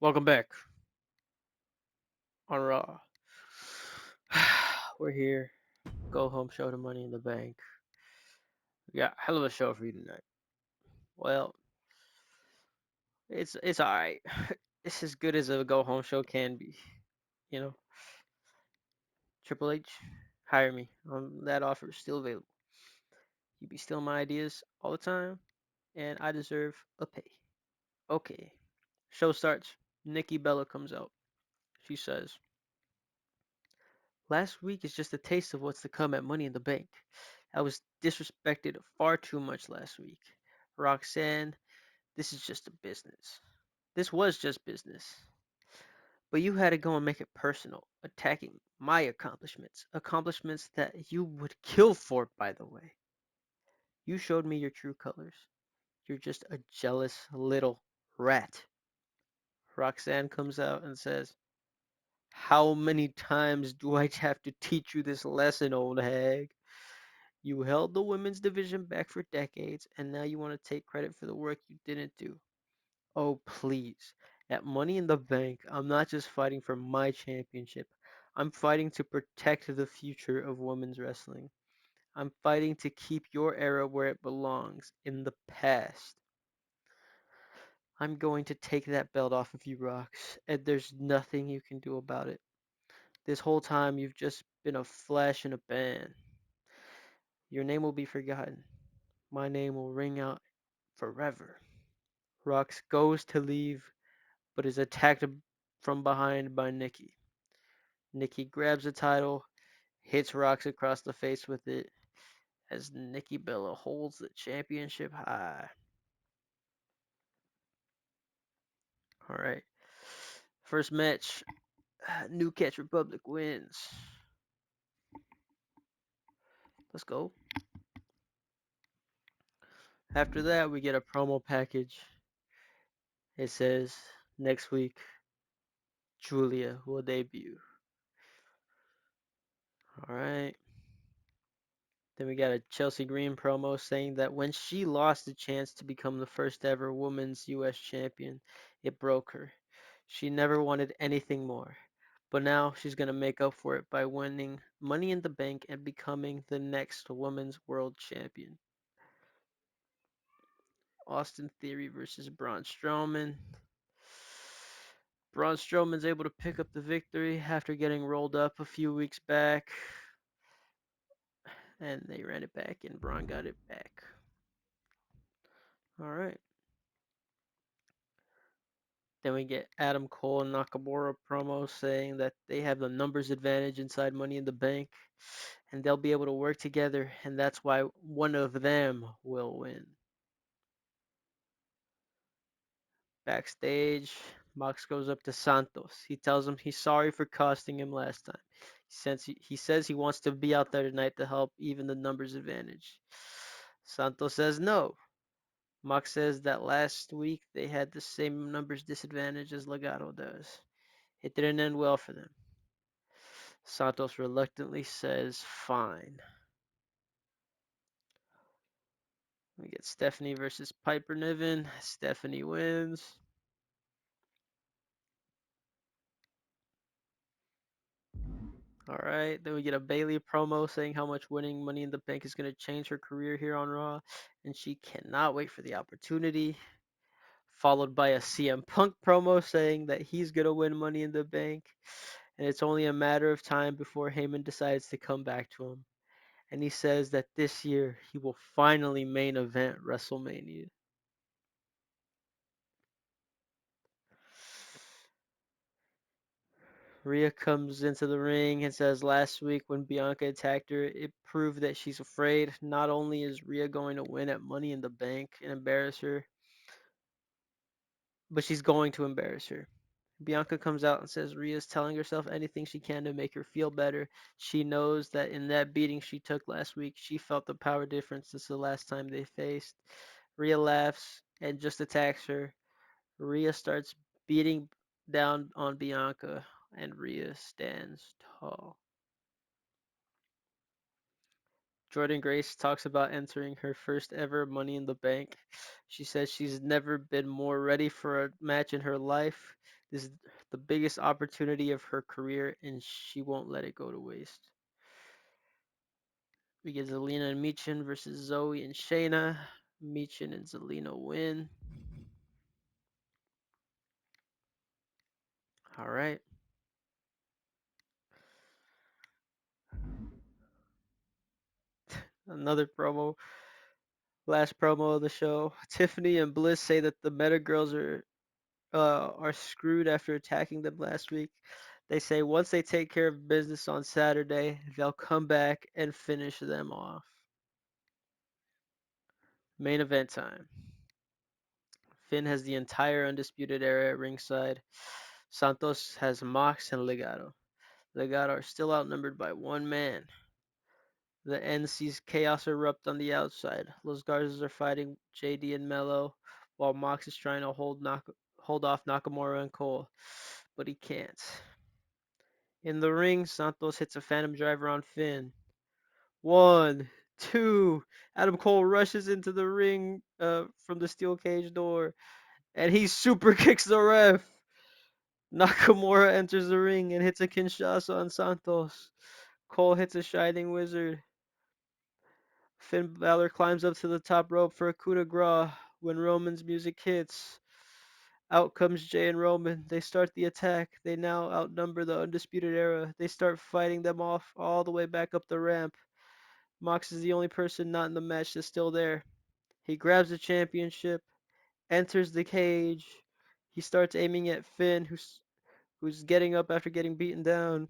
Welcome back on Raw. We're here. Go home show to Money in the Bank. We got a hell of a show for you tonight. Well, it's alright. It's as good as a go home show can be. You know, Triple H, hire me. That offer is still available. You be stealing my ideas all the time, and I deserve a pay. Okay. Show starts. Nikki Bella comes out. She says, "Last week is just a taste of what's to come at Money in the Bank. I was disrespected far too much last week. Roxanne, this is just a business. This was just business. But you had to go and make it personal, attacking my accomplishments. Accomplishments that you would kill for, by the way. You showed me your true colors. You're just a jealous little rat." Roxanne comes out and says, "How many times do I have to teach you this lesson, old hag? You held the women's division back for decades, and now you want to take credit for the work you didn't do. Oh, please. At Money in the Bank, I'm not just fighting for my championship. I'm fighting to protect the future of women's wrestling. I'm fighting to keep your era where it belongs, in the past. I'm going to take that belt off of you, Rox, and there's nothing you can do about it. This whole time, you've just been a flash in a pan. Your name will be forgotten. My name will ring out forever." Rox goes to leave, but is attacked from behind by Nikki. Nikki grabs the title, hits Rox across the face with it, as Nikki Bella holds the championship high. Alright. First match, New Catch Republic wins. Let's go. After that, we get a promo package. It says, next week, Julia will debut. Alright. Then we got a Chelsea Green promo saying that when she lost the chance to become the first ever women's US champion, it broke her. She never wanted anything more. But now she's going to make up for it by winning Money in the Bank and becoming the next women's world champion. Austin Theory versus Braun Strowman. Braun Strowman's able to pick up the victory after getting rolled up a few weeks back. And they ran it back, and Braun got it back. All right. Then we get Adam Cole and Nakamura promo saying that they have the numbers advantage inside Money in the Bank, and they'll be able to work together, and that's why one of them will win. Backstage, Mox goes up to Santos. He tells him he's sorry for costing him last time. He says he wants to be out there tonight to help even the numbers advantage. Santos says no. Mox says that last week they had the same numbers disadvantage as Legado does. It didn't end well for them. Santos reluctantly says fine. We get Stephanie versus Piper Niven. Stephanie wins. All right. Then we get a Bailey promo saying how much winning Money in the Bank is going to change her career here on Raw, and she cannot wait for the opportunity. Followed by a CM Punk promo saying that he's going to win Money in the Bank, and it's only a matter of time before Heyman decides to come back to him. And he says that this year he will finally main event WrestleMania. Rhea comes into the ring and says last week when Bianca attacked her, it proved that she's afraid. Not only is Rhea going to win at Money in the Bank and embarrass her, but she's going to embarrass her. Bianca comes out and says Rhea's telling herself anything she can to make her feel better. She knows that in that beating she took last week, she felt the power difference since the last time they faced. Rhea laughs and just attacks her. Rhea starts beating down on Bianca, and Rhea stands tall. Jordan Grace talks about entering her first ever Money in the Bank. She says she's never been more ready for a match in her life. This is the biggest opportunity of her career, and she won't let it go to waste. We get Zelina and Michin versus Zoe and Shayna. Michin and Zelina win. All right. Another promo. Last promo of the show. Tiffany and Bliss say that the Meta Girls are screwed after attacking them last week. They say once they take care of business on Saturday, they'll come back and finish them off. Main event time. Finn has the entire Undisputed Era at ringside. Santos has Mox and Legado. Legado are still outnumbered by one man. The end sees chaos erupt on the outside. Los Garzas are fighting JD and Mello, while Mox is trying to hold off Nakamura and Cole, but he can't. In the ring, Santos hits a Phantom Driver on Finn. One, two. Adam Cole rushes into the ring from the steel cage door, and he super kicks the ref. Nakamura enters the ring and hits a Kinshasa on Santos. Cole hits a Shining Wizard. Finn Balor climbs up to the top rope for a coup de grace when Roman's music hits. Out comes Jay and Roman. They start the attack. They now outnumber the Undisputed Era. They start fighting them off all the way back up the ramp. Mox is the only person not in the match that's still there. He grabs the championship, enters the cage. He starts aiming at Finn, who's getting up after getting beaten down.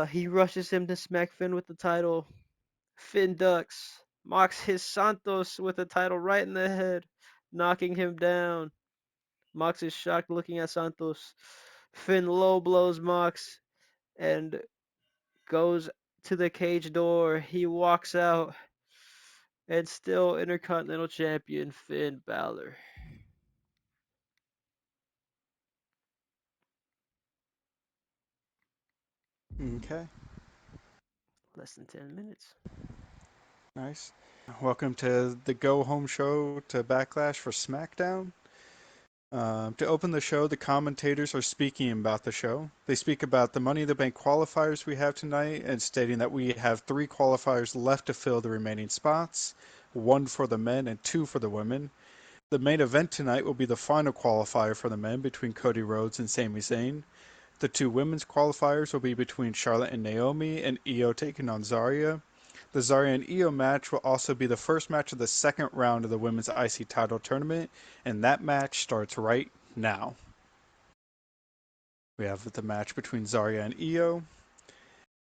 He rushes him to smack Finn with the title. Finn ducks. Mox hits Santos with the title right in the head, knocking him down. Mox is shocked looking at Santos. Finn low blows Mox and goes to the cage door. He walks out and still Intercontinental Champion Finn Balor. Okay, Less than 10 minutes. nice. Welcome to the go home show to Backlash for SmackDown. To open the show, the commentators are speaking about the show. They speak about the Money in the Bank qualifiers we have tonight and stating that we have 3 qualifiers left to fill the remaining spots, 1 for the men and 2 for the women. The main event tonight will be the final qualifier for the men between Cody Rhodes and Sami Zayn. The 2 women's qualifiers will be between Charlotte and Naomi and Io taking on Zarya. The Zarya and Io match will also be the first match of the second round of the women's IC title tournament, and that match starts right now. We have the match between Zarya and Io.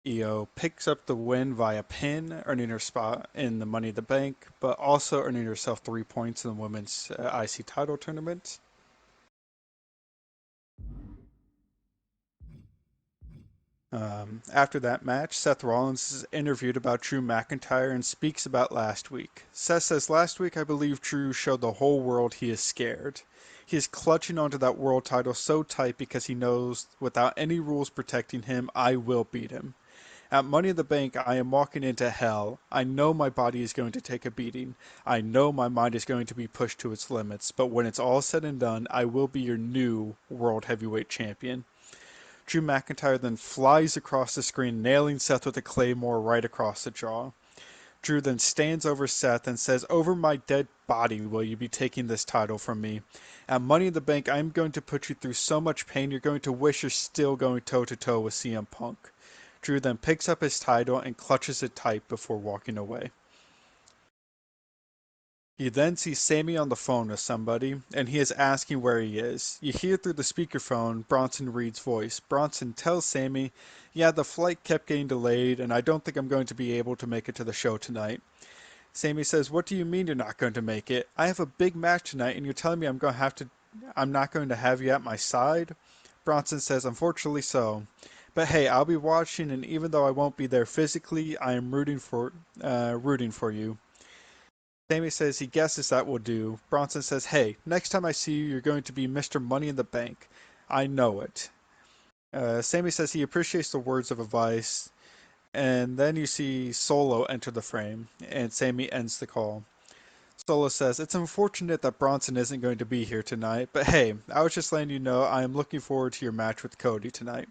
Io picks up the win via pin, earning her spot in the Money in the Bank, but also earning herself 3 points in the women's IC title tournament. After that match, Seth Rollins is interviewed about Drew McIntyre and speaks about last week. Seth says, "Last week I believe Drew showed the whole world he is scared. He is clutching onto that world title so tight because he knows without any rules protecting him, I will beat him. At Money in the Bank, I am walking into hell. I know my body is going to take a beating. I know my mind is going to be pushed to its limits, but when it's all said and done, I will be your new World Heavyweight Champion." Drew McIntyre then flies across the screen, nailing Seth with a claymore right across the jaw. Drew then stands over Seth and says, "Over my dead body will you be taking this title from me. At Money in the Bank, I'm going to put you through so much pain you're going to wish you're still going toe-to-toe with CM Punk." Drew then picks up his title and clutches it tight before walking away. You then see Sammy on the phone with somebody, and he is asking where he is. You hear through the speakerphone Bronson Reed's voice. Bronson tells Sammy, "Yeah, the flight kept getting delayed, and I don't think I'm going to be able to make it to the show tonight." Sammy says, "What do you mean you're not going to make it? I have a big match tonight, and you're telling me I'm not going to have you at my side?" Bronson says, "Unfortunately so. But hey, I'll be watching, and even though I won't be there physically, I am rooting for you." Sammy says he guesses that will do. Bronson says, "Hey, next time I see you, you're going to be Mr. Money in the Bank. I know it." Sammy says he appreciates the words of advice, And then you see Solo enter the frame, and Sammy ends the call. Solo says, "It's unfortunate that Bronson isn't going to be here tonight, but hey, I was just letting you know I am looking forward to your match with Cody tonight."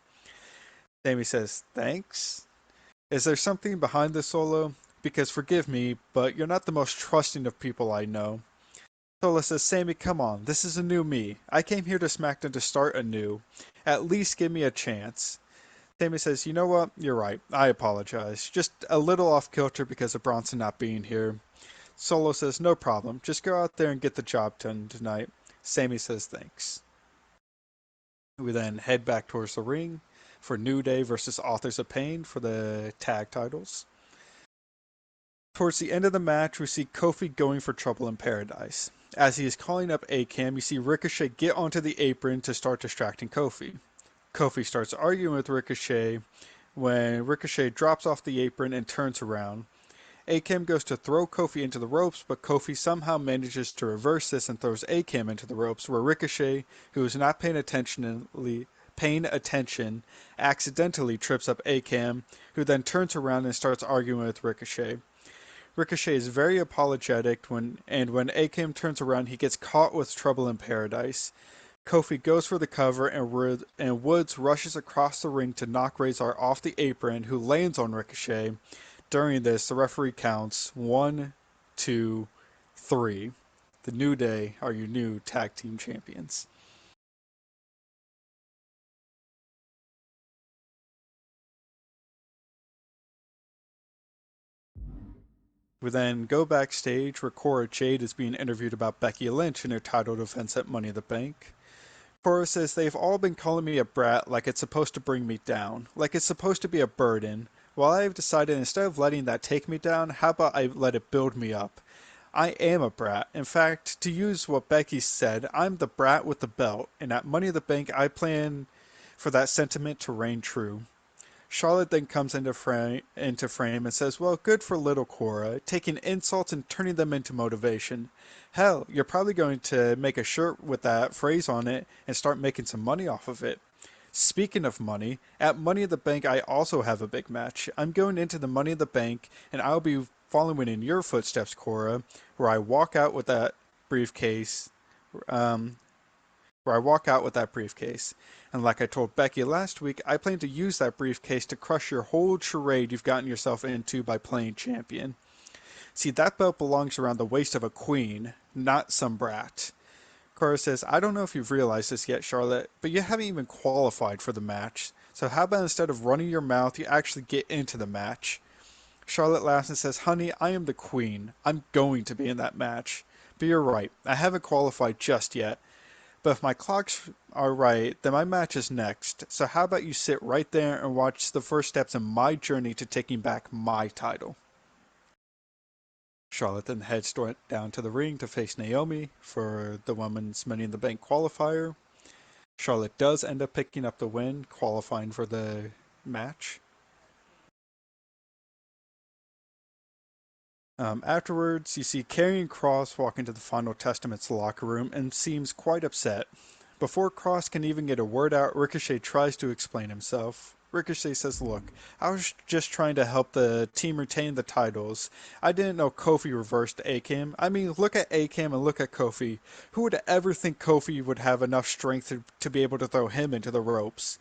Sammy says, "Thanks? Is there something behind this, Solo? Because forgive me, but you're not the most trusting of people I know." Solo says, "Sammy, come on, this is a new me. I came here to SmackDown to start anew. At least give me a chance." Sammy says, "You know what? You're right. I apologize. Just a little off kilter because of Bronson not being here." Solo says, "No problem. Just go out there and get the job done tonight." Sammy says, "Thanks." We then head back towards the ring for New Day versus Authors of Pain for the tag titles. Towards the end of the match, we see Kofi going for Trouble in Paradise. As he is calling up Akam, you see Ricochet get onto the apron to start distracting Kofi. Kofi starts arguing with Ricochet when Ricochet drops off the apron and turns around. Akam goes to throw Kofi into the ropes, but Kofi somehow manages to reverse this and throws Akam into the ropes, where Ricochet, who is not paying attention, accidentally trips up Akam, who then turns around and starts arguing with Ricochet. Ricochet is very apologetic when Akam turns around, he gets caught with Trouble in Paradise. Kofi goes for the cover, and Woods rushes across the ring to knock Razor off the apron, who lands on Ricochet. During this, the referee counts 1, 2, 3. The New Day are your new tag team champions. We then go backstage where Cora Jade is being interviewed about Becky Lynch and her title defense at Money in the Bank. Cora says they've all been calling me a brat like it's supposed to bring me down, like it's supposed to be a burden. Well, I've decided instead of letting that take me down, how about I let it build me up? I am a brat. In fact, to use what Becky said, I'm the brat with the belt, and at Money in the Bank, I plan for that sentiment to reign true. Charlotte then comes into frame and says, "Well, good for little Cora, taking insults and turning them into motivation. Hell, you're probably going to make a shirt with that phrase on it and start making some money off of it." Speaking of money, at Money in the Bank, I also have a big match. I'm going into the Money in the Bank, and I'll be following in your footsteps, Cora, where I walk out with that briefcase. Um, where I walk out with that briefcase. And like I told Becky last week, I plan to use that briefcase to crush your whole charade you've gotten yourself into by playing champion. See, that belt belongs around the waist of a queen, not some brat. Cora says, "I don't know if you've realized this yet, Charlotte, but you haven't even qualified for the match. So how about instead of running your mouth, you actually get into the match?" Charlotte laughs and says, "Honey, I am the queen. I'm going to be in that match. But you're right, I haven't qualified just yet. But if my clocks are right, then my match is next. So how about you sit right there and watch the first steps in my journey to taking back my title?" Charlotte then heads down to the ring to face Naomi for the Women's Money in the Bank qualifier. Charlotte does end up picking up the win, qualifying for the match. Afterwards, you see Karrion Kross walk into the Final Testament's locker room and seems quite upset. Before Kross can even get a word out, Ricochet tries to explain himself. Ricochet says, "Look, I was just trying to help the team retain the titles. I didn't know Kofi reversed Akam. I mean, look at Akam and look at Kofi. Who would ever think Kofi would have enough strength to be able to throw him into the ropes?"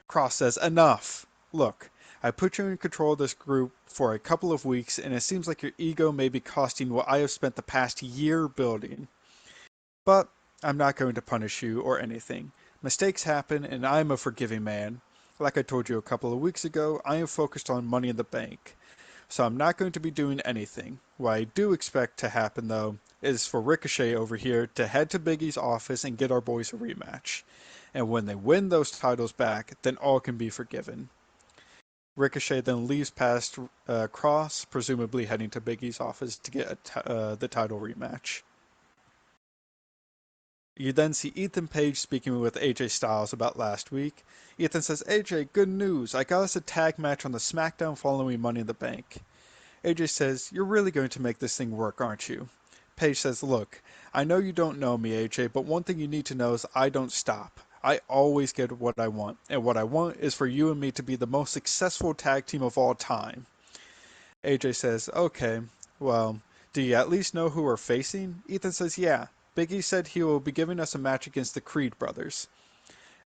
Cross says, "Enough. Look, I put you in control of this group for a couple of weeks, and it seems like your ego may be costing what I have spent the past year building. But I'm not going to punish you or anything. Mistakes happen, and I'm a forgiving man. Like I told you a couple of weeks ago, I am focused on Money in the Bank. So I'm not going to be doing anything. What I do expect to happen, though, is for Ricochet over here to head to Big E's office and get our boys a rematch. And when they win those titles back, then all can be forgiven." Ricochet then leaves past Cross, presumably heading to Big E's office to get the title rematch. You then see Ethan Page speaking with AJ Styles about last week. Ethan says, "AJ, good news. I got us a tag match on the SmackDown following Money in the Bank." AJ says, "You're really going to make this thing work, aren't you?" Page says, "Look, I know you don't know me, AJ, but one thing you need to know is I don't stop. I always get what I want, and what I want is for you and me to be the most successful tag team of all time. AJ says, okay, well, do you at least know who we're facing? Ethan says, yeah. Biggie said he will be giving us a match against the Creed brothers.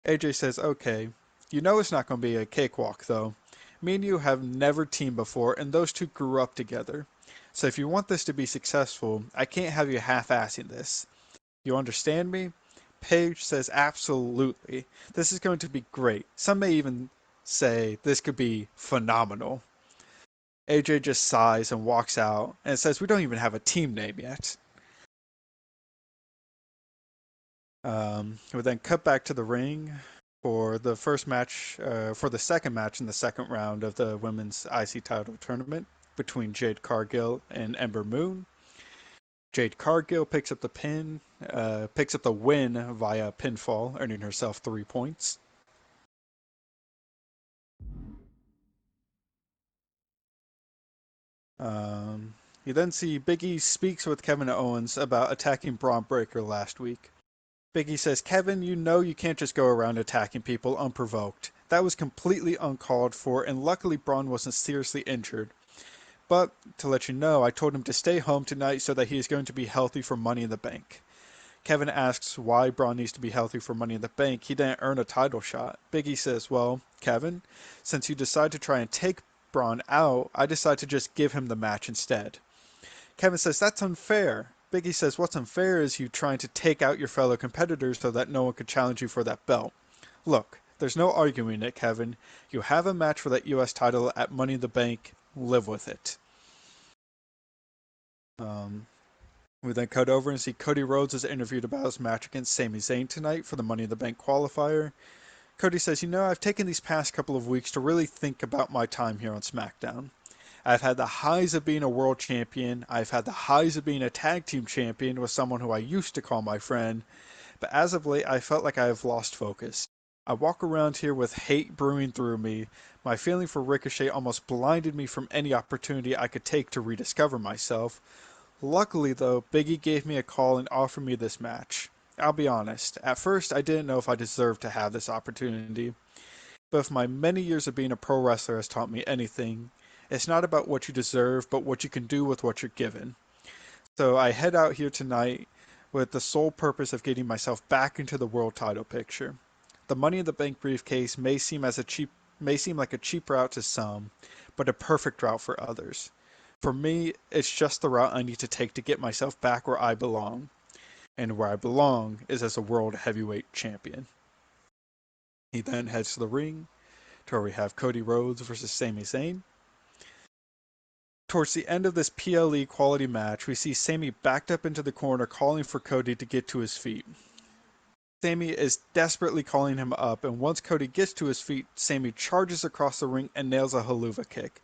AJ says, okay, you know it's not going to be a cakewalk, though. Me and you have never teamed before, and those two grew up together. So if you want this to be successful, I can't have you half-assing this. You understand me? Paige says, absolutely. This is going to be great. Some may even say this could be phenomenal. AJ just sighs and walks out and says, we don't even have a team name yet. We then cut back to the ring for the first match, for the second match in the second round of the women's IC title tournament between Jade Cargill and Ember Moon. Jade Cargill picks up the win via pinfall, earning herself 3 points. You then see Big E speaks with Kevin Owens about attacking Braun Breaker last week. Big E says, Kevin, you know you can't just go around attacking people unprovoked. That was completely uncalled for, and luckily Braun wasn't seriously injured. But to let you know, I told him to stay home tonight so that he is going to be healthy for Money in the Bank. Kevin asks why Braun needs to be healthy for Money in the Bank. He didn't earn a title shot. Big E says, well, Kevin, since you decide to try and take Braun out, I decide to just give him the match instead. Kevin says, that's unfair. Big E says, what's unfair is you trying to take out your fellow competitors so that no one could challenge you for that belt. Look, there's no arguing it, Kevin. You have a match for that US title at Money in the Bank. Live with it. Um, we then cut over and see Cody Rhodes is interviewed about his match against Sami Zayn tonight for the Money in the Bank qualifier. Cody says, I've taken these past couple of weeks to really think about my time here on SmackDown. I've had the highs of being a world champion. I've had the highs of being a tag team champion with someone who I used to call my friend. But as of late, I felt like I have lost focus. I walk around here with hate brewing through me. My feeling for Ricochet almost blinded me from any opportunity I could take to rediscover myself. Luckily, though, Biggie gave me a call and offered me this match. I'll be honest, at first I didn't know if I deserved to have this opportunity. But if my many years of being a pro wrestler has taught me anything, it's not about what you deserve, but what you can do with what you're given. So I head out here tonight with the sole purpose of getting myself back into the world title picture. The Money in the Bank briefcase may seem like a cheap route to some, but a perfect route for others. For me, it's just the route I need to take to get myself back where I belong. And where I belong is as a world heavyweight champion. He then heads to the ring, to where we have Cody Rhodes versus Sami Zayn. Towards the end of this PLE quality match, we see Sami backed up into the corner calling for Cody to get to his feet. Sami is desperately calling him up, and once Cody gets to his feet, Sami charges across the ring and nails a haluva kick.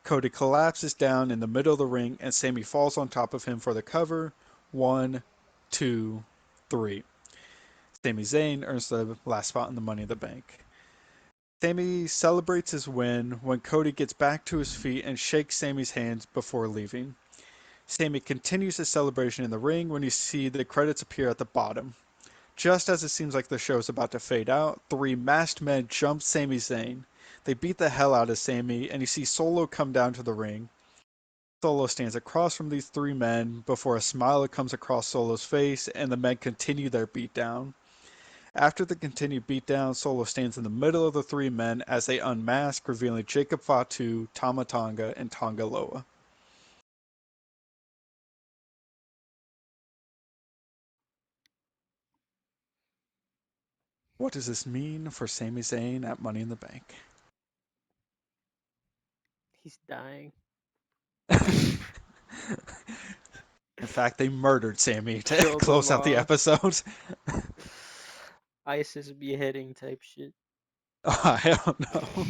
Cody collapses down in the middle of the ring, and Sami falls on top of him for the cover. 1, 2, 3. Sami Zayn earns the last spot in the Money in the Bank. Sami celebrates his win when Cody gets back to his feet and shakes Sami's hands before leaving. Sami continues his celebration in the ring when you see the credits appear at the bottom. Just as it seems like the show is about to fade out, three masked men jump Sami Zayn. They beat the hell out of Sami, and you see Solo come down to the ring. Solo stands across from these three men before a smile comes across Solo's face, and the men continue their beatdown. After the continued beatdown, Solo stands in the middle of the three men as they unmask, revealing Jacob Fatu, Tama Tonga, and Tonga Loa. What does this mean for Sami Zayn at Money in the Bank? He's dying. In fact, they murdered Sami to Killed him close out the off. episode. ISIS beheading type shit. I don't know.